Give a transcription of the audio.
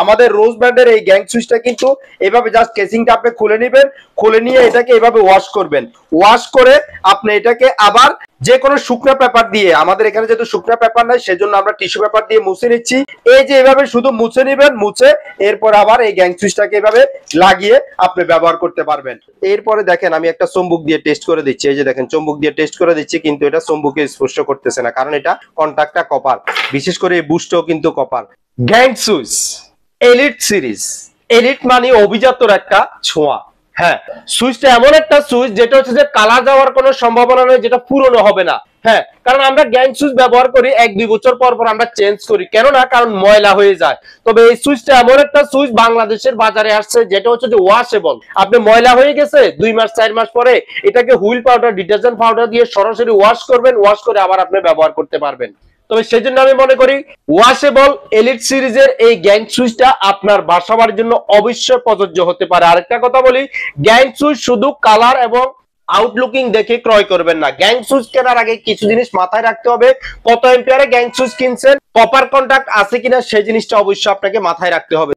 আমাদের রোজ ব্র্যান্ডের এই গ্যাং সুইচটা কিন্তু এভাবে জাস্ট কেসিংটা আপনি খুলে নেবেন, খুলে নিয়ে এটাকে এভাবে ওয়াশ করবেন। ওয়াশ করে আপনি এটাকে আবার যে কোনো শুকনো পেপার দিয়ে, আমাদের এখানে যেহেতু শুকনো পেপার নাই সেজন্য আমরা টিস্যু পেপার দিয়ে মুছে নিচ্ছি। এই যে এভাবে শুধু মুছে নেবেন, মুছে এরপর আবার এই গ্যাং সুইচটাকে এভাবে লাগিয়ে আপনি ব্যবহার করতে পারবেন। এরপরে দেখেন আমি একটা চুম্বক দিয়ে টেস্ট করে দিচ্ছি। এই যে দেখেন চুম্বক দিয়ে টেস্ট করে দিচ্ছি, কিন্তু এটা চুম্বকে স্পর্শ করতেছে না, কারণ এটা কন্টাক্টটা কপার, বিশেষ করে এই বুস্টও কিন্তু copper. Gang switch elite series, elite মানে অভিজাতর একটা ছোঁয়া। হ্যাঁ, সুইচটা এমন একটা সুইচ যেটা হচ্ছে যে কালার যাওয়ার কোনো সম্ভাবনা নেই, যেটা পুরনো হবে না। হ্যাঁ, কারণ আমরা গ্যাং সুইচ ব্যবহার করি 1-2 বছর পর পর আমরা চেঞ্জ করি, কেন না, কারণ ময়লা হয়ে যায়। তবে এই সুইচটা এমন একটা সুইচ বাংলাদেশের বাজারে আসছে যেটা হচ্ছে যে ওয়াশেবল। আপনি ময়লা হয়ে গেছে 2 মাস 4 মাস পরে এটাকে হুইল পাউডার, ডিটারজেন্ট পাউডার দিয়ে সরাসরি ওয়াশ করবেন, ওয়াশ করে আবার আপনি ব্যবহার করতে পারবেন। তবে সেই জন্য আমি মনে করি ওয়াশেবল এলিট সিরিজের এই গ্যাং সুইচটা আপনার বাসাবার জন্য অবশ্যই প্রযোজ্য হতে পারে। আরেকটা কথা বলি, গ্যাং সুইচ শুধু কালার এবং আউটলুকিং দেখে ক্রয় করবেন না। গ্যাং সুইচ কেনার আগে কিছু জিনিস মাথায় রাখতে হবে। কত এম্পিয়ারে গ্যাং সুইচ কিনছেন, প্রপার কন্টাক্ট আছে কিনা সেই জিনিসটা অবশ্যই আপনাকে মাথায় রাখতে হবে।